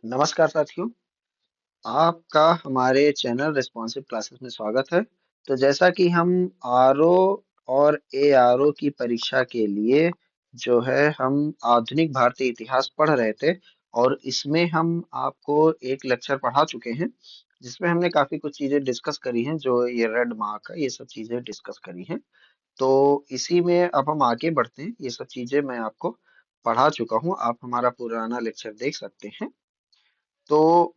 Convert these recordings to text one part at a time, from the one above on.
नमस्कार साथियों, आपका हमारे चैनल रिस्पॉन्सिव क्लासेस में स्वागत है। तो जैसा कि हम आरओ और एआरओ की परीक्षा के लिए जो है हम आधुनिक भारतीय इतिहास पढ़ रहे थे और इसमें हम आपको एक लेक्चर पढ़ा चुके हैं जिसमें हमने काफी कुछ चीजें डिस्कस करी हैं। जो ये रेड मार्क है, ये सब चीजें डिस्कस करी हैं। तो इसी में अब हम आगे बढ़ते हैं। ये सब चीजें मैं आपको पढ़ा चुका हूँ, आप हमारा पुराना लेक्चर देख सकते हैं। तो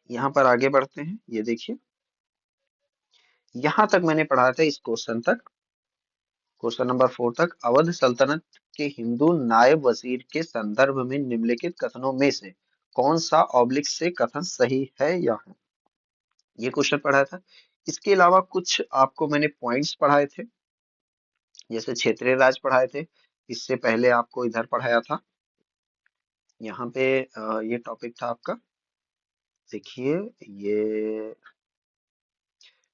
यहाँ पर आगे बढ़ते हैं। ये देखिए, यहाँ तक मैंने पढ़ा था, इस क्वेश्चन तक, क्वेश्चन नंबर 4 तक। अवध सल्तनत के हिंदू नायब वजीर के संदर्भ में निम्नलिखित कथनों में से कौन सा ऑब्लिक से कथन सही है या है, ये क्वेश्चन पढ़ा था। इसके अलावा कुछ आपको मैंने पॉइंट्स पढ़ाए थे, जैसे क्षेत्रीय राज पढ़ाए थे। इससे पहले आपको इधर पढ़ाया था, यहाँ पे ये टॉपिक था आपका। देखिए, ये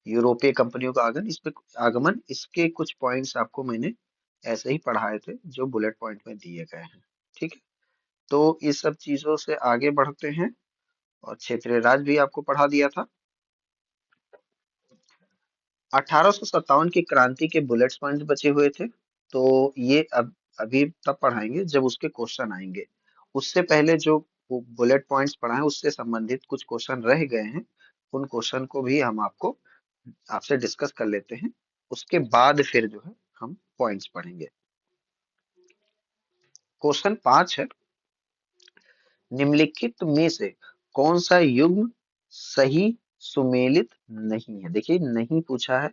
यूरोपीय कंपनियों का आगमन, इसके कुछ पॉइंट्स आपको मैंने ऐसे ही पढ़ाए थे जो बुलेट पॉइंट में दिए गए हैं। ठीक है, तो इस सब चीजों से आगे बढ़ते हैं। और क्षेत्रीय राज भी आपको पढ़ा दिया था। 1857 की क्रांति के बुलेट पॉइंट बचे हुए थे, तो ये अब अभी तब पढ़ाएंगे जब उसके क्वेश्चन आएंगे। उससे पहले जो बुलेट पॉइंट्स पढ़ाए उससे संबंधित कुछ क्वेश्चन रह गए हैं, उन क्वेश्चन को भी हम आपको आपसे डिस्कस कर लेते हैं। उसके बाद फिर जो है हम पॉइंट्स पढ़ेंगे। क्वेश्चन 5 है, निम्नलिखित में से कौन सा युग्म सही सुमेलित नहीं है। देखिए, नहीं पूछा है,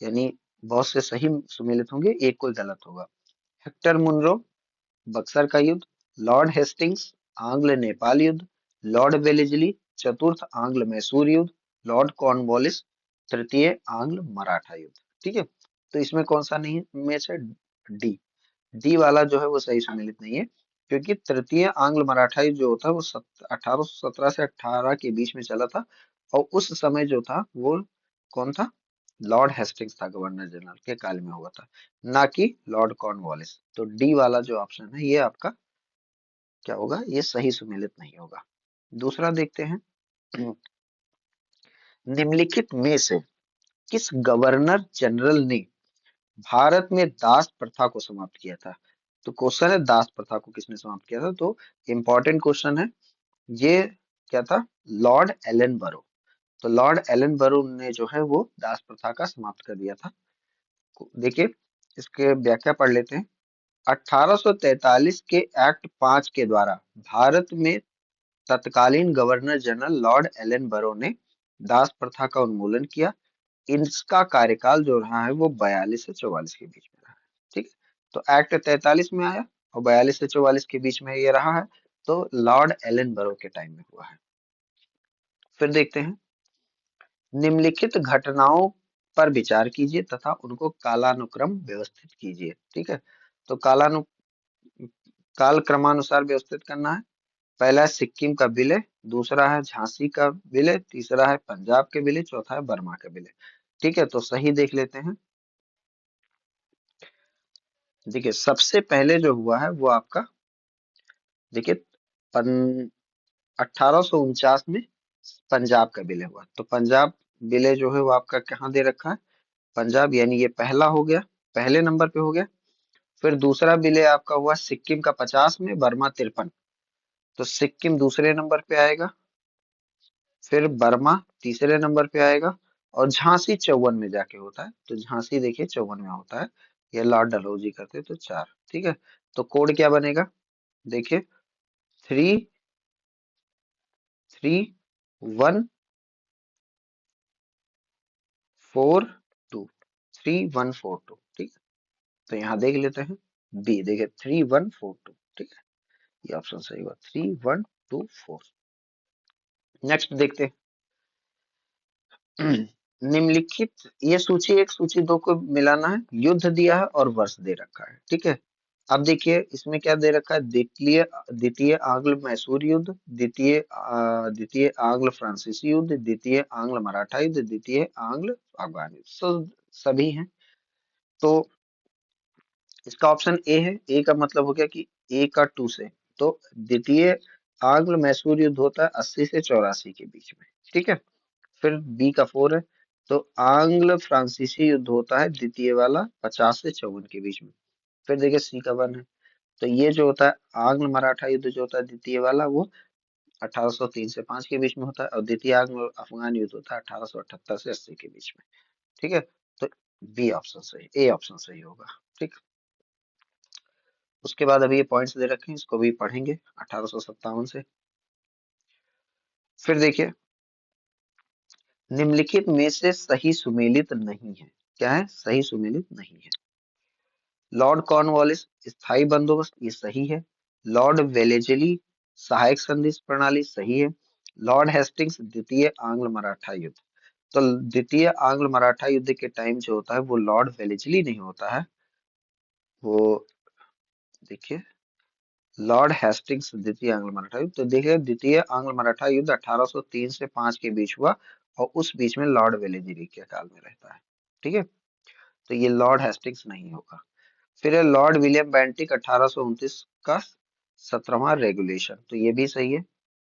यानी बहुत से सही सुमेलित होंगे, एक कोई गलत होगा। हेक्टर मुनरो, बक्सर का युद्ध, लॉर्ड हेस्टिंग्स, आंग्ल नेपाल युद्ध, लॉर्ड वेलेस्ली, चतुर्थ आंग्ल मैसूर युद्ध, लॉर्ड कॉर्नवालिस, तृतीय आंग्ल मराठा युद्ध। ठीक है, तो इसमें कौन सा नहीं है में से? डी। डी वाला जो है वो सही सुमेलित नहीं है, क्योंकि तृतीय आंग्ल मराठा युद्ध जो होता है वो 1817 से 18 के बीच में चला था। और उस समय जो था वो कौन था? लॉर्ड हेस्टिंग्स था, गवर्नर जनरल के काल में हुआ था, ना कि लॉर्ड कॉर्नवालिस। तो डी वाला जो ऑप्शन है ये आपका क्या होगा? ये सही सुमेलित नहीं होगा। दूसरा देखते हैं, निम्नलिखित में से किस गवर्नर जनरल ने भारत में दास प्रथा को समाप्त किया था? तो क्वेश्चन है, दास प्रथा को किसने समाप्त किया था? तो इंपॉर्टेंट क्वेश्चन है ये। क्या था? लॉर्ड एलन बरो। तो लॉर्ड एलन बरो ने जो है वो दास प्रथा का समाप्त कर दिया था। देखिए, इसके व्याख्या पढ़ लेते हैं। 1843 के एक्ट 5 के द्वारा भारत में तत्कालीन गवर्नर जनरल लॉर्ड एलन बरो ने दास प्रथा का उन्मूलन किया। इसका कार्यकाल जो रहा है वो 42 से 44 के बीच में रहा है। ठीक है, तो एक्ट 43 में आया और 42 से 44 के बीच में ये रहा है। तो लॉर्ड एलन बरो के टाइम में हुआ है। फिर देखते हैं, निम्नलिखित घटनाओं पर विचार कीजिए तथा उनको कालानुक्रम व्यवस्थित कीजिए। ठीक है, तो काल क्रमानुसार व्यवस्थित करना है। पहला है सिक्किम का विलय, दूसरा है झांसी का विलय, तीसरा है पंजाब के विलय, चौथा है बर्मा का विलय। ठीक है, तो सही देख लेते हैं। देखिए, सबसे पहले जो हुआ है वो आपका, देखिए, 1849 में पंजाब का विलय हुआ। तो पंजाब विलय जो है वो आपका कहाँ दे रखा है? पंजाब, यानी ये पहला हो गया, पहले नंबर पे हो गया। फिर दूसरा विलय आपका हुआ सिक्किम का 50 में, बर्मा 53। तो सिक्किम दूसरे नंबर पे आएगा, फिर बर्मा तीसरे नंबर पे आएगा, और झांसी 54 में जाके होता है। तो झांसी देखिए 54 में होता है, ये लॉर्ड डलहौजी करते हैं, तो 4। ठीक है, तो कोड क्या बनेगा? देखिए, 3 3 1 4 2, 3142। ठीक है, तो यहाँ देख लेते हैं, बी देखिए 3142। ठीक है, ये ऑप्शन सही हुआ, 3124। नेक्स्ट देखते हैं, निम्नलिखित, ये सूची एक सूची दो को मिलाना है। युद्ध दिया है और वर्ष दे रखा है। ठीक है, अब देखिए इसमें क्या दे रखा है? द्वितीय द्वितीय आंग्ल मैसूर युद्ध, द्वितीय आंग्ल फ्रांसीसी युद्ध, द्वितीय आंग्ल मराठा युद्ध, द्वितीय आंग्ल अफगान युद्ध। सभी हैं। तो इसका ऑप्शन ए है। ए का मतलब हो गया कि ए का 2 से, तो द्वितीय आंग्ल मैसूर युद्ध होता है 80 से 84 के बीच में, ठीक है। फिर बी का 4 है, तो आंग्ल फ्रांसीसी युद्ध होता है द्वितीय वाला 50 से 54 के बीच में। फिर देखिए सी का 1 है, तो ये जो होता है आंग्ल मराठा युद्ध जो होता है द्वितीय वाला, वो 1803 से 5 के बीच में होता है, और द्वितीय आंग्ल अफगान युद्ध होता है 1878 से 80 के बीच में, ठीक है। तो बी ऑप्शन सही, ए ऑप्शन सही होगा, ठीक। उसके बाद अभी ये पॉइंट्स दे रखे हैं, इसको भी पढ़ेंगे 1857 से। फिर देखिए, निम्नलिखित में से सही सुमेलित नहीं है। क्या है? सही सुमेलित नहीं है। लॉर्ड कॉर्नवालिस स्थायी बंदोबस्त, ये सही है। लॉर्ड वेलेजली सहायक संधि प्रणाली, सही है। लॉर्ड हेस्टिंग्स द्वितीय आंग्ल मराठा युद्ध, तो द्वितीय आंग्ल मराठा युद्ध के टाइम जो होता है वो लॉर्ड वेलेजली नहीं होता है, वो देखिए लॉर्ड हेस्टिंग्स द्वितीय आंग्ल मराठा युद्ध। तो देखिए द्वितीय आंग्ल मराठा युद्ध 1803 से 5 के बीच हुआ, और उस बीच में लॉर्ड वेलेजली के काल में रहता है, ठीक है। तो ये लॉर्ड हेस्टिंग्स नहीं होगा। फिर है लॉर्ड विलियम बेंटिक 1829 का 17वां रेगुलेशन, तो ये भी सही है।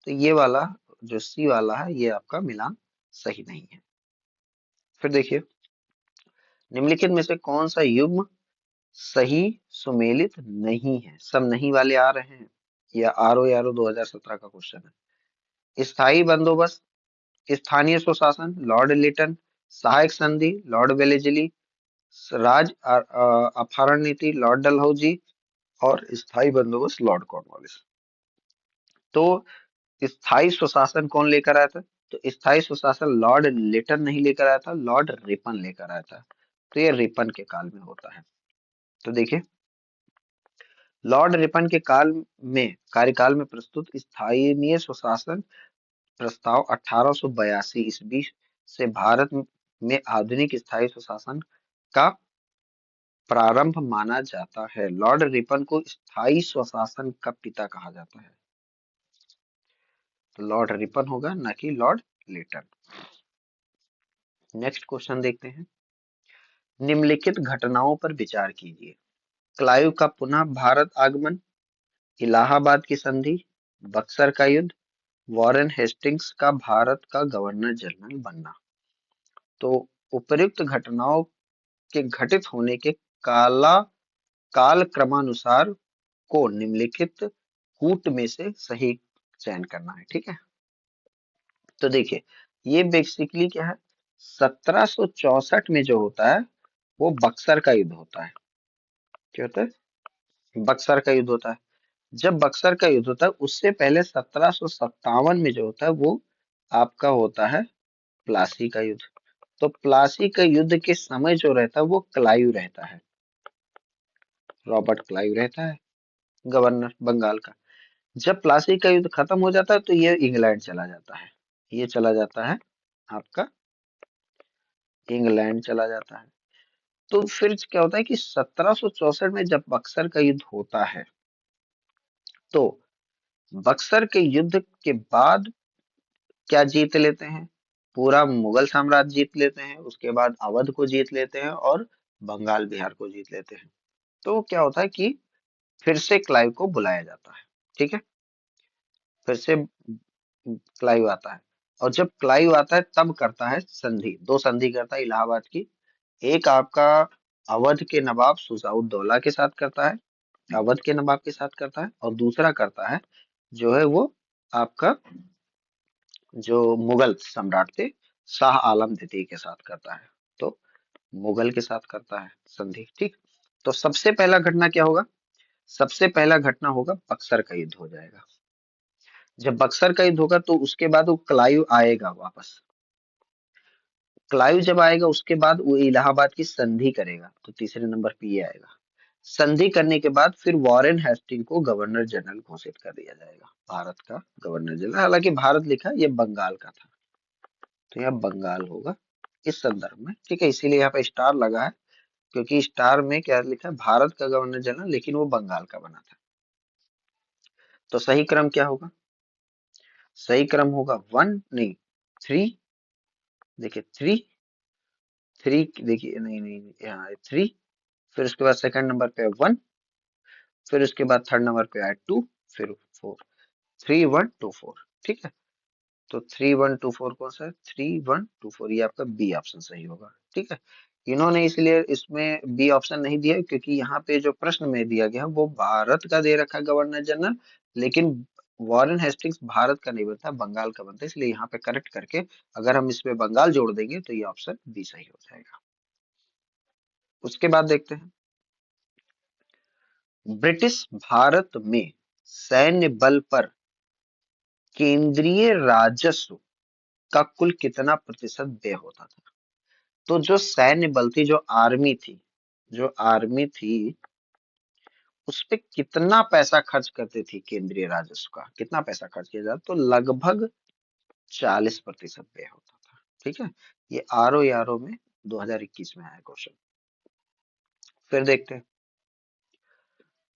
तो ये वाला जो सी वाला है ये आपका मिलान सही नहीं है। फिर देखिए, निम्नलिखित में से कौन सा युग्म सही सुमेलित नहीं है? सब नहीं वाले आ रहे हैं, या आर ओ 2017 का क्वेश्चन है। स्थायी बंदोबस्त, स्थानीय स्वशासन लॉर्ड लिटन, सहायक संधि लॉर्ड वेलेजली, राज अपहरण नीति लॉर्ड डलहौजी, और स्थायी बंदोबस्त लॉर्ड कॉर्नवालिस। तो स्थायी स्वशासन कौन लेकर आया था? तो स्थायी स्वशासन लॉर्ड लिटन नहीं लेकर आया था, लॉर्ड रिपन लेकर आया था। तो ये रिपन के काल में होता है। तो देखिए, लॉर्ड रिपन के काल में कार्यकाल में प्रस्तुत स्थानीय स्वशासन प्रस्ताव 1882 ईस्वी से भारत में आधुनिक स्थायी स्वशासन का प्रारंभ माना जाता है। लॉर्ड रिपन को स्थायी स्वशासन का पिता कहा जाता है। तो लॉर्ड रिपन होगा, ना कि लॉर्ड लिटन। नेक्स्ट क्वेश्चन देखते हैं। निम्नलिखित घटनाओं पर विचार कीजिए। क्लाइव का पुनः भारत आगमन, इलाहाबाद की संधि, बक्सर का युद्ध, वॉरेन हेस्टिंग्स का भारत का गवर्नर जनरल बनना। तो उपर्युक्त घटनाओं के घटित होने के काला काल क्रमानुसार को निम्नलिखित कूट में से सही चयन करना है, ठीक है। तो देखिए, ये बेसिकली क्या है, 1764 में जो होता है वो बक्सर का युद्ध होता है। क्या होता है? बक्सर का युद्ध होता है। जब बक्सर का युद्ध होता है उससे पहले 1757 में जो होता है वो आपका होता है प्लासी का युद्ध। तो प्लासी का युद्ध के समय जो रहता है वो क्लाइव रहता है, रॉबर्ट क्लाइव रहता है गवर्नर बंगाल का। जब प्लासी का युद्ध खत्म हो जाता है तो ये इंग्लैंड चला जाता है, ये चला जाता है आपका इंग्लैंड चला जाता है। तो फिर क्या होता है कि 1764 में जब बक्सर का युद्ध होता है, तो बक्सर के युद्ध के बाद क्या जीत लेते हैं? पूरा मुगल साम्राज्य जीत लेते हैं, उसके बाद अवध को जीत लेते हैं, और बंगाल बिहार को जीत लेते हैं। तो क्या होता है कि फिर से क्लाइव को बुलाया जाता है, ठीक है। फिर से क्लाइव आता है, और जब क्लाइव आता है तब करता है संधि, दो संधि करता है इलाहाबाद की। एक आपका अवध के नवाब सुजाउद्दौला के साथ करता है, अवध के नवाब के साथ करता है, और दूसरा करता है जो है वो आपका जो मुगल सम्राट थे शाह आलम द्वितीय के साथ करता है। तो मुगल के साथ करता है संधि, ठीक। तो सबसे पहला घटना क्या होगा? सबसे पहला घटना होगा बक्सर का युद्ध हो जाएगा। जब बक्सर का युद्ध होगा तो उसके बाद वो क्लाइव आएगा वापस। क्लाइव जब आएगा उसके बाद वो इलाहाबाद की संधि करेगा, तो तीसरे नंबर पे ये आएगा। संधि करने के बाद फिर वॉरेन हेस्टिंग को गवर्नर जनरल घोषित कर दिया जाएगा, भारत का गवर्नर जनरल। हालांकि भारत लिखा है, ये बंगाल का था, तो यहाँ बंगाल होगा इस संदर्भ में, ठीक है। इसीलिए यहाँ पे स्टार लगा है, क्योंकि स्टार में क्या लिखा है, भारत का गवर्नर जनरल, लेकिन वो बंगाल का बना था। तो सही क्रम क्या होगा? सही क्रम होगा वन नहीं, थ्री। देखिए थ्री, थ्री देखिए, नहीं नहीं यहाँ थ्री, फिर उसके बाद सेकंड नंबर पे वन, फिर उसके बाद थर्ड नंबर पे आया टू, फिर फोर। 3124। ठीक है, तो 3124 कौन सा है? 3124, ये आपका बी ऑप्शन सही होगा। ठीक है, इन्होंने इसलिए इसमें बी ऑप्शन नहीं दिया क्योंकि यहाँ पे जो प्रश्न में दिया गया वो भारत का दे रखा है गवर्नर जनरल, लेकिन वॉरेन हेस्टिंग्स भारत का नहीं बनता, बंगाल का बनता है, इसलिए यहाँ पे करेक्ट करके अगर हम इसमें बंगाल जोड़ देंगे तो ये ऑप्शन बी सही हो जाएगा। उसके बाद देखते हैं, ब्रिटिश भारत में सैन्य बल पर केंद्रीय राजस्व का कुल कितना प्रतिशत व्यय होता था? तो जो सैन्य बल थी, जो आर्मी थी, जो आर्मी थी, उस पे कितना पैसा खर्च करती थी केंद्रीय राजस्व का, कितना पैसा खर्च किया जाता? तो लगभग 40% व्यय होता था। ठीक है, ये आरओ में 2021 में आया क्वेश्चन। फिर देखते हैं,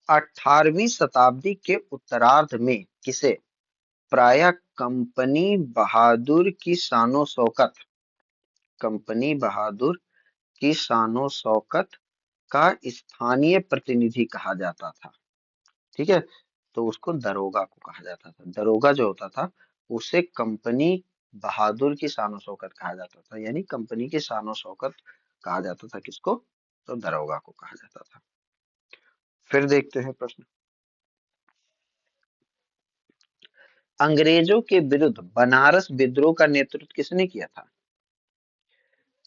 18वीं शताब्दी के उत्तरार्ध में किसे प्रायः कंपनी बहादुर की शानो शौकत, कंपनी बहादुर की शानो शौकत का स्थानीय प्रतिनिधि कहा जाता था? ठीक है, तो उसको दरोगा को कहा जाता था। दरोगा जो होता था उसे कंपनी बहादुर की शानो शौकत कहा जाता था, यानी कंपनी की शानो शौकत कहा जाता था किसको? तो दरोगा को कहा जाता था। फिर देखते हैं प्रश्न, अंग्रेजों के विरुद्ध बनारस विद्रोह का नेतृत्व किसने किया था?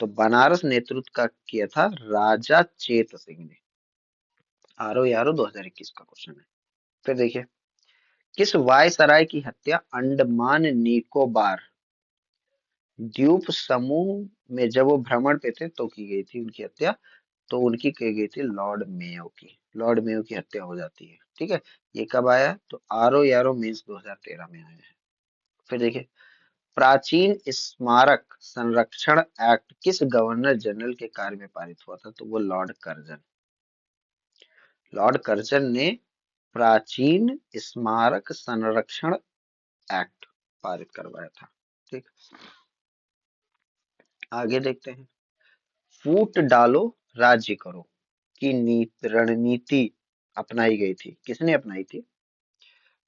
तो बनारस नेतृत्व का किया था राजा चेत सिंह ने। आरो यारो 2021 का क्वेश्चन है। फिर देखिए, किस वायसराय की हत्या अंडमान निकोबार द्वीप समूह में जब वो भ्रमण पे थे तो की गई थी उनकी हत्या? तो उनकी की गई थी लॉर्ड मेयो की, लॉर्ड मेयो की हत्या हो जाती है। ठीक है, ये कब आया? तो आरो यारो मीन्स 2013 में आया है। फिर देखिए, प्राचीन स्मारक संरक्षण एक्ट किस गवर्नर जनरल के कार्य में पारित हुआ था? तो वो लॉर्ड कर्जन, लॉर्ड कर्जन ने प्राचीन स्मारक संरक्षण एक्ट पारित करवाया था। ठीक, आगे देखते हैं, फूट डालो राज्य करो की रणनीति अपनाई गई थी, किसने अपनाई थी?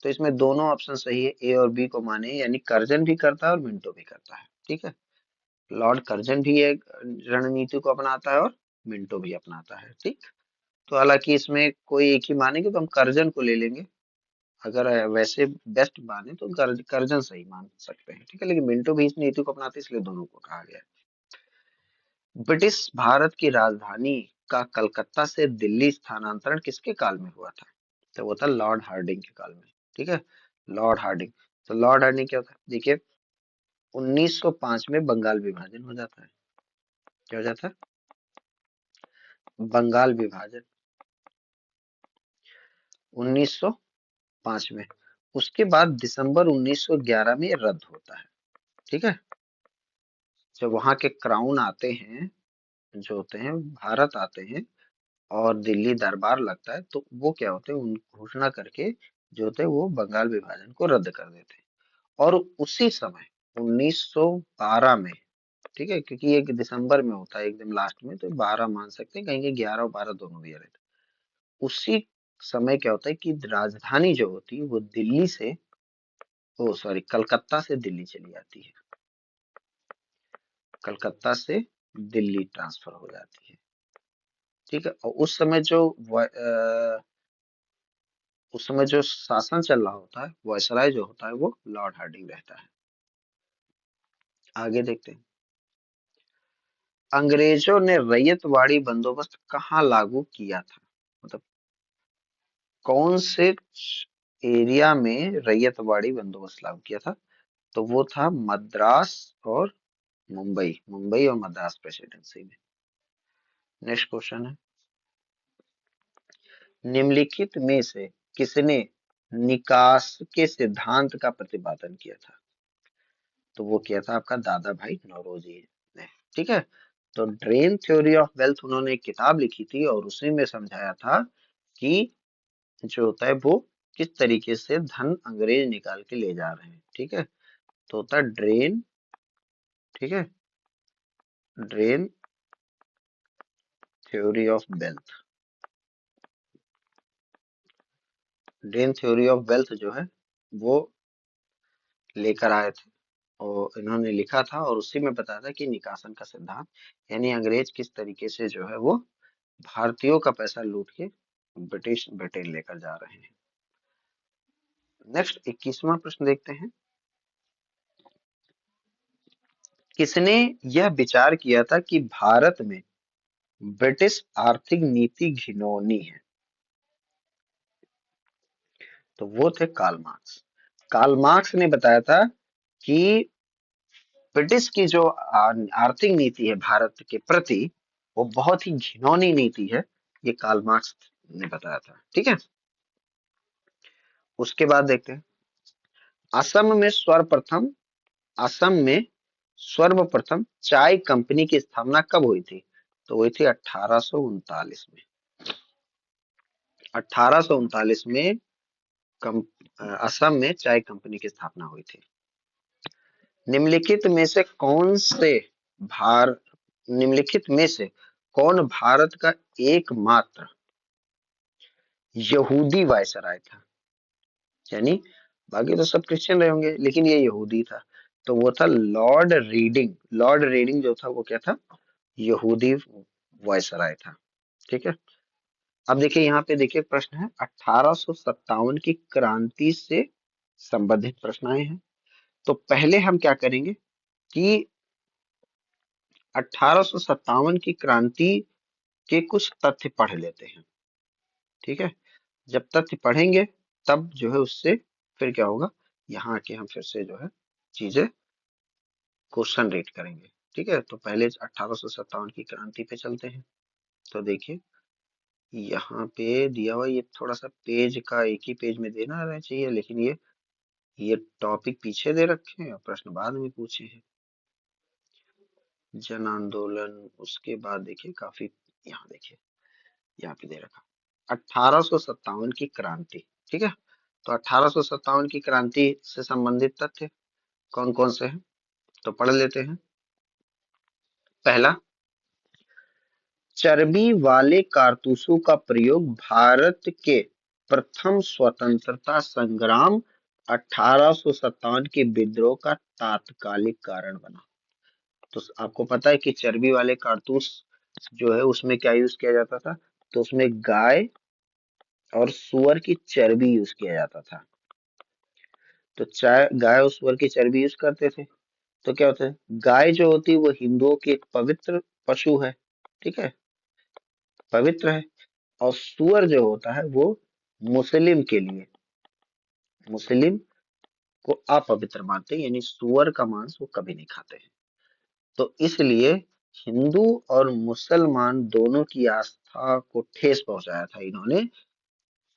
तो इसमें दोनों ऑप्शन सही है, ए और बी को माने, यानी कर्जन भी करता है और मिंटो भी करता है। ठीक है, लॉर्ड कर्जन भी एक रणनीति को अपनाता है और मिंटो भी अपनाता है। ठीक, तो हालांकि इसमें कोई एक ही मानेंगे तो हम कर्जन को ले लेंगे, अगर वैसे बेस्ट माने तो कर्जन सही मान सकते हैं। ठीक है, लेकिन मिंटो भी इस नीति को अपनाते हैं, इसलिए दोनों को कहा गया है। ब्रिटिश भारत की राजधानी का कलकत्ता से दिल्ली स्थानांतरण किसके काल में हुआ था? तो वो था लॉर्ड हार्डिंग के काल में। ठीक है, लॉर्ड हार्डिंग। तो लॉर्ड हार्डिंग क्या होता है? देखिए, 1905 में बंगाल विभाजन हो जाता है। क्या हो जाता है? बंगाल विभाजन 1905 में। उसके बाद दिसंबर 1911 में ये रद्द होता है। ठीक है, जब वहां के क्राउन आते हैं, जो होते हैं भारत आते हैं और दिल्ली दरबार लगता है, तो वो क्या होते हैं, उन घोषणा करके जो होते हैं वो बंगाल विभाजन को रद्द कर देते हैं। और उसी समय 1912 में, ठीक है, क्योंकि ये दिसंबर में होता है एकदम लास्ट में, तो 12 मान सकते हैं, कहीं के 11 और 12 दोनों भी आ रहे थे। उसी समय क्या होता है कि राजधानी जो होती है वो दिल्ली से, ओ सॉरी, कलकत्ता से दिल्ली चली जाती है, कलकत्ता से दिल्ली ट्रांसफर हो जाती है। ठीक है, और उस समय जो शासन चल रहा होता है, वायसराय जो होता है वो लॉर्ड हार्डिंग रहता है। आगे देखते हैं, अंग्रेजों ने रैयतवाड़ी बंदोबस्त कहाँ लागू किया था? मतलब कौन से एरिया में रैयतवाड़ी बंदोबस्त लागू किया था? तो वो था मद्रास और मुंबई, मुंबई और मद्रास प्रेसिडेंसी में। नेक्स्ट क्वेश्चन है, निम्नलिखित में से किसने निकास के सिद्धांत का प्रतिपादन किया था? तो वो किया था आपका दादा भाई नौरोजी ने। ठीक है, तो ड्रेन थ्योरी ऑफ वेल्थ उन्होंने एक किताब लिखी थी और उसी में समझाया था कि जो होता है वो किस तरीके से धन अंग्रेज निकाल के ले जा रहे हैं। ठीक है, तो होता है ड्रेन, ठीक है, drain theory of wealth. Drain theory of wealth जो है वो लेकर आए थे और इन्होंने लिखा था, और उसी में बताया था कि निकासन का सिद्धांत, यानी अंग्रेज किस तरीके से जो है वो भारतीयों का पैसा लूट के ब्रिटिश ब्रिटेन लेकर जा रहे हैं। नेक्स्ट 21वां प्रश्न देखते हैं। किसने यह विचार किया था कि भारत में ब्रिटिश आर्थिक नीति घिनौनी है? तो वो थे कार्ल मार्क्स। कार्ल मार्क्स ने बताया था कि ब्रिटिश की जो आर्थिक नीति है भारत के प्रति, वो बहुत ही घिनौनी नीति है। ये कार्ल मार्क्स ने बताया था। ठीक है, उसके बाद देखते हैं। असम में सर्वप्रथम असम में सर्वप्रथम चाय कंपनी की स्थापना कब हुई थी? तो हुई थी 1839 में। 1839 में कम, असम में चाय कंपनी की स्थापना हुई थी। निम्नलिखित में से कौन से भार निम्नलिखित में से कौन भारत का एकमात्र यहूदी वायसराय था? यानी बाकी तो सब क्रिश्चियन रहे होंगे, लेकिन ये यहूदी था। तो वो था लॉर्ड रीडिंग। लॉर्ड रीडिंग जो था वो क्या था? यहूदी वायसराय था। ठीक है, अब देखिए यहाँ पे देखिए प्रश्न है 1857 की क्रांति से संबंधित प्रश्न आए हैं। तो पहले हम क्या करेंगे कि 1857 की क्रांति के कुछ तथ्य पढ़ लेते हैं। ठीक है, जब तथ्य पढ़ेंगे तब जो है उससे फिर क्या होगा, यहाँ आके हम फिर से जो है चीजें क्वेश्चन रीड करेंगे। ठीक है, तो पहले 1857 की क्रांति पे चलते हैं। तो देखिए यहाँ पे दिया हुआ, ये थोड़ा सा पेज का एक ही पेज में देना रहना चाहिए, लेकिन ये टॉपिक पीछे दे रखे हैं और प्रश्न बाद में पूछे हैं। जन आंदोलन, उसके बाद देखिए काफी, यहाँ देखिए यहाँ पे दे रखा 1857 की क्रांति। ठीक है, तो 1857 की क्रांति से संबंधित तथ्य कौन कौन से हैं, तो पढ़ लेते हैं। पहला, चर्बी वाले कारतूसों का प्रयोग भारत के प्रथम स्वतंत्रता संग्राम 1857 के विद्रोह का तात्कालिक कारण बना। तो आपको पता है कि चर्बी वाले कारतूस जो है उसमें क्या यूज किया जाता था? तो उसमें गाय और सुअर की चर्बी यूज किया जाता था। तो चाहे गाय और सुअर की चर्बी यूज करते थे, तो क्या होता है, गाय जो होती है वो हिंदुओं की एक पवित्र पशु है। ठीक है, पवित्र है। और सुअर जो होता है वो मुस्लिम के लिए, मुस्लिम को अपवित्र मानते हैं, यानी सुअर का मांस वो कभी नहीं खाते हैं। तो इसलिए हिंदू और मुसलमान दोनों की आस्था को ठेस पहुंचाया था इन्होंने,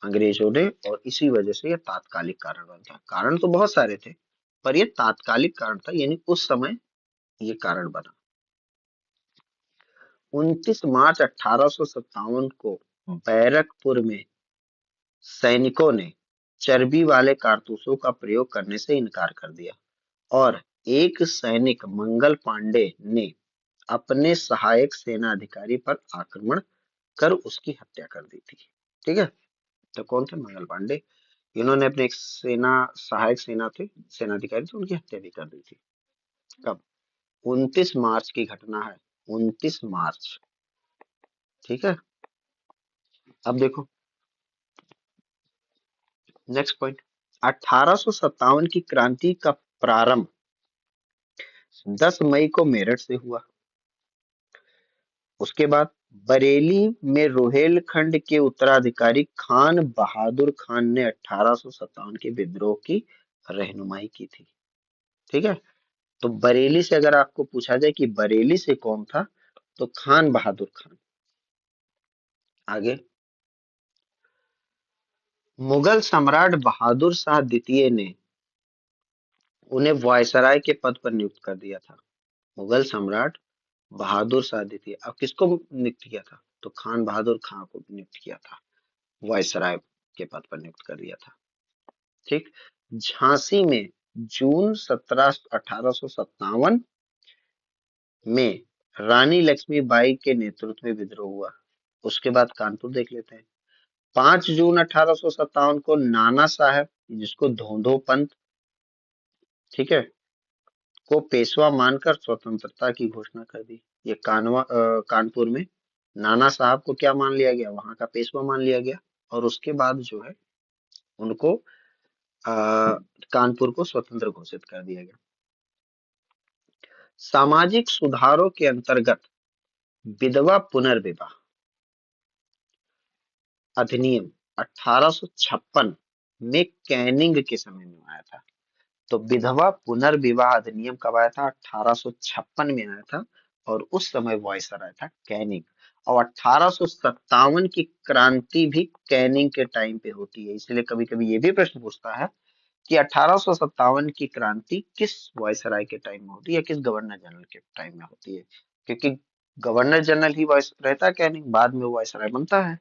अंग्रेजों ने, और इसी वजह से यह तात्कालिक कारण बन था। कारण तो बहुत सारे थे, पर यह तात्कालिक कारण था, यानी उस समय ये कारण बना। 29 मार्च 1857 को बैरकपुर में सैनिकों ने चर्बी वाले कारतूसों का प्रयोग करने से इनकार कर दिया, और एक सैनिक मंगल पांडे ने अपने सहायक सेना अधिकारी पर आक्रमण कर उसकी हत्या कर दी थी। ठीक है, तो कौन थे? मंगल पांडे। इन्होंने अपने एक सहायक सेनाधिकारी थे, उनकी हत्या भी कर दी थी। कब? 29 मार्च की घटना है, 29 मार्च। ठीक है, अब देखो नेक्स्ट पॉइंट। 1857 की क्रांति का प्रारंभ 10 मई को मेरठ से हुआ। उसके बाद बरेली में रोहेलखंड के उत्तराधिकारी खान बहादुर खान ने 1857 के विद्रोह की रहनुमाई की थी। ठीक है, तो बरेली से अगर आपको पूछा जाए कि बरेली से कौन था, तो खान बहादुर खान। आगे, मुगल सम्राट बहादुर शाह द्वितीय ने उन्हें वायसराय के पद पर नियुक्त कर दिया था। मुगल सम्राट बहादुर शाह द्वितीय, अब किसको नियुक्त किया था? तो खान बहादुर खान को नियुक्त किया था, वायसराय के पद पर नियुक्त कर दिया था। ठीक, झांसी में जून 1857 में रानी लक्ष्मीबाई के नेतृत्व में विद्रोह हुआ। उसके बाद कानपुर देख लेते हैं। 5 जून 1857 को नाना साहब, जिसको धोंधो पंथ ठीक है, को पेशवा मानकर स्वतंत्रता की घोषणा कर दी। ये कानपुर में नाना साहब को क्या मान लिया गया, वहां का पेशवा मान लिया गया, और उसके बाद जो है उनको कानपुर को स्वतंत्र घोषित कर दिया गया। सामाजिक सुधारों के अंतर्गत विधवा पुनर्विवाह अधिनियम 1856 में कैनिंग के समय में आया था। तो विधवा पुनर्विवाह अधिनियम कब आया था? 1856 में आया था, और उस समय वायसराय था कैनिंग। और 1857 की क्रांति भी कैनिंग के टाइम पे होती है। इसलिए कभी कभी ये भी प्रश्न पूछता है कि 1857 की क्रांति किस वायसराय के टाइम में होती है या किस गवर्नर जनरल के टाइम में होती है, क्योंकि गवर्नर जनरल ही वाइस रहता है कैनिंग, बाद में वो वायसराय बनता है।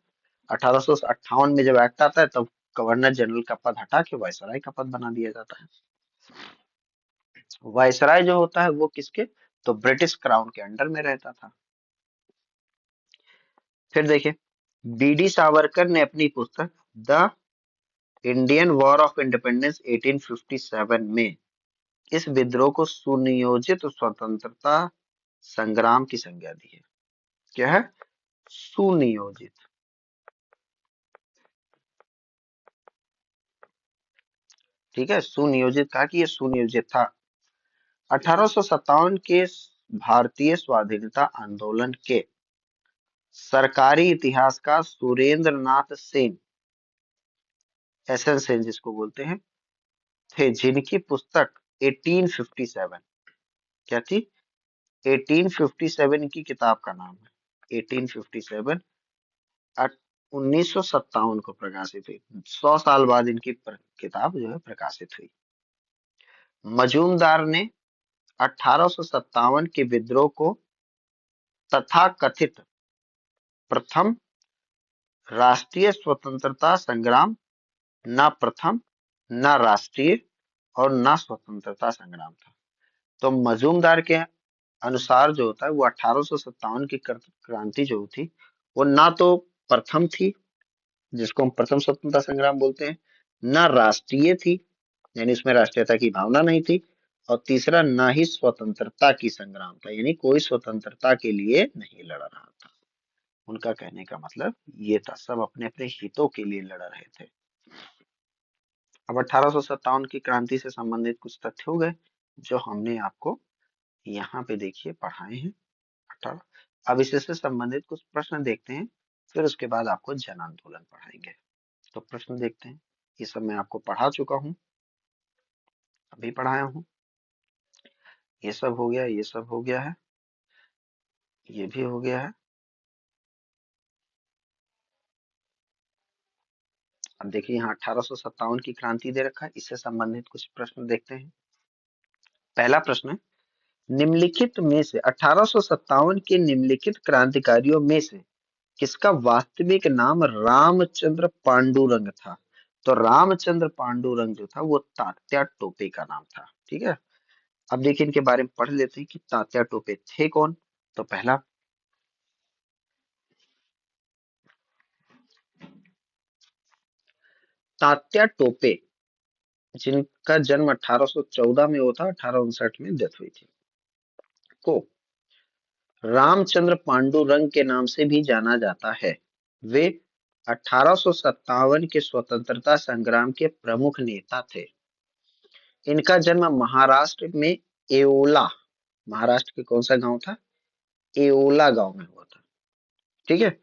1858 में जब एक्ट आता है तब गवर्नर जनरल का पद हटा के वायसराय का पद बना दिया जाता है। वायसराय जो होता है वो किसके, तो ब्रिटिश क्राउन के अंडर में रहता था। फिर देखिए, बीडी सावरकर ने अपनी पुस्तक the Indian war of independence 1857 में इस विद्रोह को सुनियोजित स्वतंत्रता संग्राम की संज्ञा दी है। क्या है? सुनियोजित। ठीक है, सुनियोजित कहा कि ये सुनियोजित था। 1857 के भारतीय स्वाधीनता आंदोलन के सरकारी इतिहासकार सुरेंद्र नाथ सेन, एसएन सेन जिसको बोलते हैं, थे, जिनकी पुस्तक 1857, क्या थी? 1857 की किताब का नाम है 1857, 1957 को प्रकाशित हुई। 100 साल बाद इनकी किताब जो है प्रकाशित हुई। मजूमदार ने 1857 के विद्रोह को तथाकथित प्रथम राष्ट्रीय स्वतंत्रता संग्राम, न प्रथम, न राष्ट्रीय, और न स्वतंत्रता संग्राम था। तो मजूमदार के अनुसार जो होता है वो 1857 की क्रांति जो थी वो ना तो प्रथम थी, जिसको हम प्रथम स्वतंत्रता संग्राम बोलते हैं, न राष्ट्रीय थी, यानी उसमें राष्ट्रीयता की भावना नहीं थी, और तीसरा ना ही स्वतंत्रता की संग्राम था, यानी कोई स्वतंत्रता के लिए नहीं लड़ रहा था। उनका कहने का मतलब ये था, सब अपने अपने हितों के लिए लड़ रहे थे। अब 1857 की क्रांति से संबंधित कुछ तथ्य हो गए जो हमने आपको यहाँ पे देखिए पढ़ाए हैं। 18 अब इससे संबंधित कुछ प्रश्न देखते हैं, फिर उसके बाद आपको जन आंदोलन पढ़ाएंगे। तो प्रश्न देखते हैं। ये सब मैं आपको पढ़ा चुका हूँ, अभी पढ़ाया हूँ। ये सब हो गया, ये सब हो गया है, ये भी हो गया है। अब देखिए यहाँ 1857 की क्रांति दे रखा है, इससे संबंधित कुछ प्रश्न देखते हैं। पहला प्रश्न है, निम्नलिखित में से 1857 के निम्नलिखित क्रांतिकारियों में से किसका वास्तविक नाम रामचंद्र पांडुरंग था? तो रामचंद्र पांडुरंग जो था वो तात्या टोपे का नाम था। ठीक है, अब देखिए इनके बारे में पढ़ लेते हैं कि तात्या टोपे थे कौन। तो पहला, तात्या टोपे, जिनका जन्म 1814 में हुआ था, 1859 में डेथ हुई थी, को रामचंद्र पांडुरंग के नाम से भी जाना जाता है। वे 1857 के स्वतंत्रता संग्राम के प्रमुख नेता थे। इनका जन्म महाराष्ट्र में एओला, महाराष्ट्र के कौन सा गांव था? एओला गांव में हुआ था। ठीक है,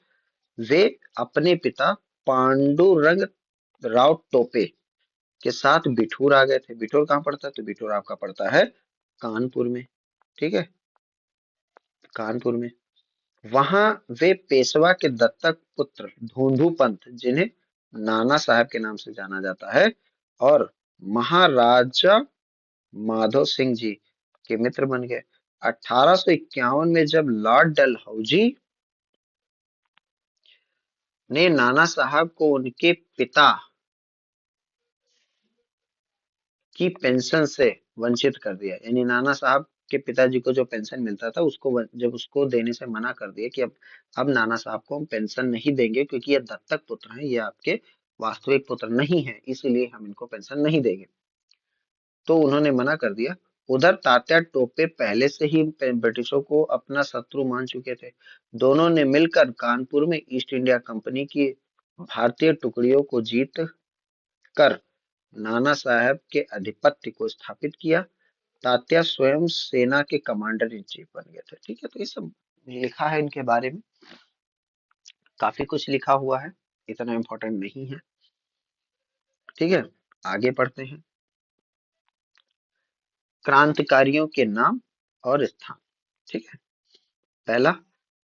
वे अपने पिता पांडुरंग राव टोपे के साथ बिठूर आ गए थे। बिठूर कहाँ पड़ता है? तो बिठूर आपका पड़ता है कानपुर में। ठीक है, कानपुर में। वहां वे पेशवा के दत्तक पुत्र धूंधू पंत, जिन्हें नाना साहब के नाम से जाना जाता है, और महाराजा माधव सिंह जी के मित्र बन गए। 1851 में जब लॉर्ड डलहौजी ने नाना साहब को उनके पिता की पेंशन से वंचित कर दिया, यानी नाना साहब के पिताजी को जो पेंशन मिलता था उसको जब उसको देने से मना कर दिया कि अब नाना साहब को हम पेंशन नहीं देंगे, क्योंकि ये दत्तक पुत्र हैं, ये आपके वास्तविक पुत्र नहीं है, इसीलिए हम इनको पेंशन नहीं देंगे। तो उन्होंने मना कर दिया। उधर तात्या टोपे पहले से ही ब्रिटिशों को अपना शत्रु मान चुके थे। दोनों ने मिलकर कानपुर में ईस्ट इंडिया कंपनी की भारतीय टुकड़ियों को जीत कर नाना साहब के आधिपत्य को स्थापित किया। तात्या स्वयं सेना के कमांडर इन चीफ बन गए थे। ठीक है, तो ये सब लिखा है इनके बारे में, काफी कुछ लिखा हुआ है, इतना इम्पोर्टेंट नहीं है। ठीक है, आगे पढ़ते हैं। क्रांतिकारियों के नाम और स्थान। ठीक है, पहला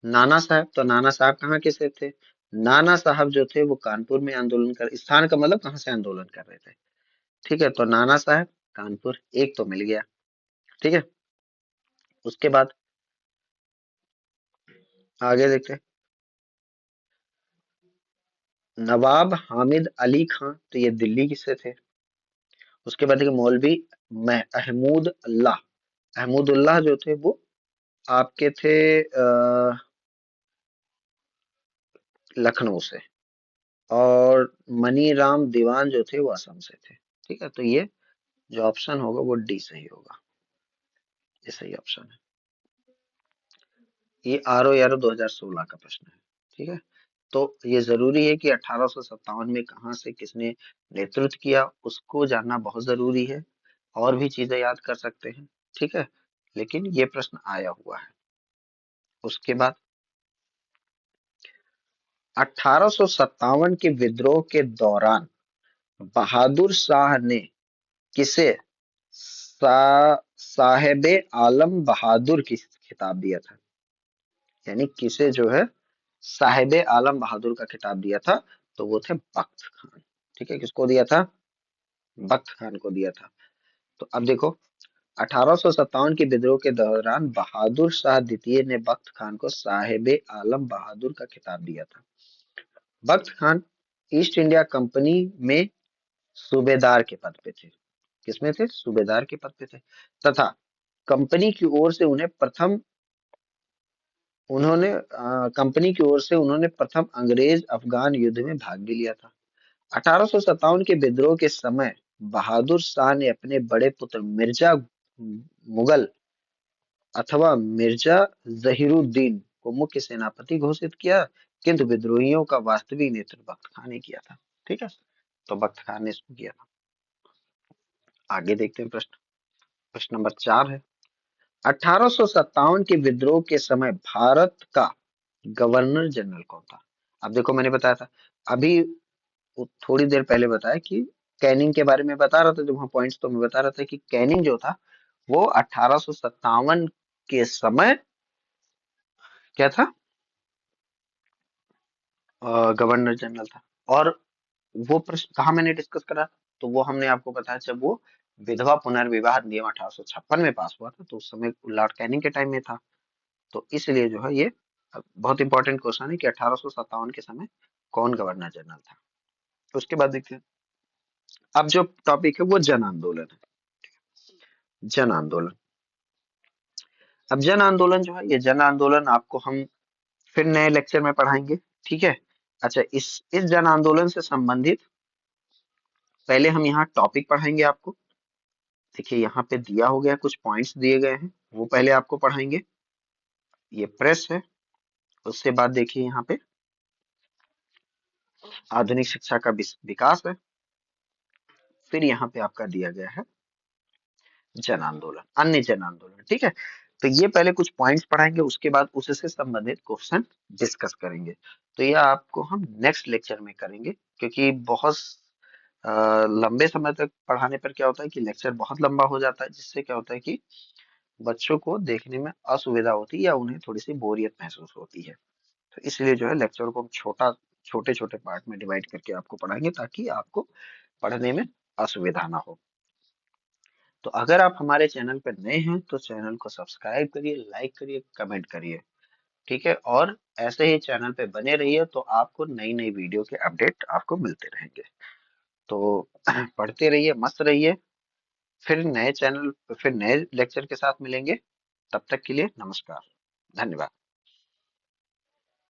नाना साहब। तो नाना साहब कहाँ के से थे? नाना साहब जो थे वो कानपुर में आंदोलन कर, स्थान का मतलब कहाँ से आंदोलन कर रहे थे। ठीक है, तो नाना साहब कानपुर, एक तो मिल गया। ठीक है, उसके बाद आगे देखते हैं। नवाब हामिद अली खां, तो ये दिल्ली से थे। उसके बाद देखिए मौलवी अहमूदुल्लाह जो थे वो आपके थे लखनऊ से। और मनी राम दीवान जो थे वो असम से थे। ठीक है, तो ये जो ऑप्शन होगा वो डी सही होगा, ये सही ऑप्शन है। ये आर ओ यारो 2016 का प्रश्न है। ठीक है, तो ये जरूरी है कि 1857 में कहाँ से किसने नेतृत्व किया उसको जानना बहुत जरूरी है। और भी चीजें याद कर सकते हैं। ठीक है, लेकिन ये प्रश्न आया हुआ है। उसके बाद 1857 के विद्रोह के दौरान बहादुर शाह ने किसे साहेबे आलम बहादुर की खिताब दिया था? यानी किसे जो है साहेबे आलम बहादुर का खिताब दिया था? तो वो थे बख्त खान। ठीक है, किसको दिया था? बख्त खान को दिया था। तो अब देखो, 1857 के विद्रोह के दौरान बहादुर शाह द्वितीय ने बख्त खान को साहेबे आलम बहादुर का खिताब दिया था। बख्त खान ईस्ट इंडिया कंपनी में सूबेदार के पद पे थे। किसमें थे? सूबेदार के पद पे थे। तथा कंपनी की ओर से कंपनी की ओर से उन्होंने प्रथम अंग्रेज अफगान युद्ध में भाग भी लिया था। 1857 के विद्रोह के समय बहादुर शाह ने अपने बड़े पुत्र मिर्जा मुगल अथवा मिर्जा जहीरुद्दीन को मुख्य सेनापति घोषित किया, किंतु विद्रोहियों का वास्तविक नेतृत्व बख्त खान ने किया था। ठीक है, तो बख्त खान ने इसको किया था। आगे देखते हैं प्रश्न। प्रश्न नंबर 4 है, 1857 के विद्रोह के समय भारत का गवर्नर जनरल कौन था? अब देखो, मैंने बताया था अभी थोड़ी देर पहले बताया कि कैनिंग के बारे में बता रहा था। जो वहां पॉइंट्स तो मैं बता रहा था कि कैनिंग जो था वो 1857 के समय क्या था? गवर्नर जनरल था। और वो प्रश्न कहाँ मैंने डिस्कस करा? तो वो हमने आपको बताया जब वो विधवा पुनर्विवाह नियम 1856 में पास हुआ था, तो उस समय लॉर्ड कैनिंग के टाइम में था। तो इसलिए जो है ये बहुत इंपॉर्टेंट क्वेश्चन है कि 1857 के समय कौन गवर्नर जनरल था। उसके बाद देखते हैं, अब जो टॉपिक है वो जन आंदोलन है। जन आंदोलन। अब जन आंदोलन जो है, ये जन आंदोलन आपको हम फिर नए लेक्चर में पढ़ाएंगे। ठीक है, अच्छा, इस जन आंदोलन से संबंधित पहले हम यहाँ टॉपिक पढ़ाएंगे आपको। देखिए यहाँ पे दिया हो गया, कुछ पॉइंट्स दिए गए हैं, वो पहले आपको पढ़ाएंगे। ये प्रेस है। उसके बाद देखिए यहाँ पे आधुनिक शिक्षा का विकास है। फिर यहाँ पे आपका दिया गया है जन आंदोलन, अन्य जन आंदोलन। ठीक है, तो ये पहले कुछ पॉइंट्स पढ़ाएंगे, उसके बाद उससे संबंधित क्वेश्चन डिस्कस करेंगे। तो ये आपको हम नेक्स्ट लेक्चर में करेंगे, क्योंकि बहुत लंबे समय तक पढ़ाने पर क्या होता है कि लेक्चर बहुत लंबा हो जाता है, जिससे क्या होता है कि बच्चों को देखने में असुविधा होती है या उन्हें थोड़ी सी बोरियत महसूस होती है। तो इसलिए जो है लेक्चर को हम छोटे छोटे पार्ट में डिवाइड करके आपको पढ़ाएंगे, ताकि आपको पढ़ने में असुविधा ना हो। तो अगर आप हमारे चैनल पर नए हैं तो चैनल को सब्सक्राइब करिए, लाइक करिए, कमेंट करिए। ठीक है, और ऐसे ही चैनल पे बने रहिए, तो आपको नई नई वीडियो के अपडेट आपको मिलते रहेंगे। तो पढ़ते रहिए, मस्त रहिए। फिर नए लेक्चर के साथ मिलेंगे। तब तक के लिए नमस्कार, धन्यवाद।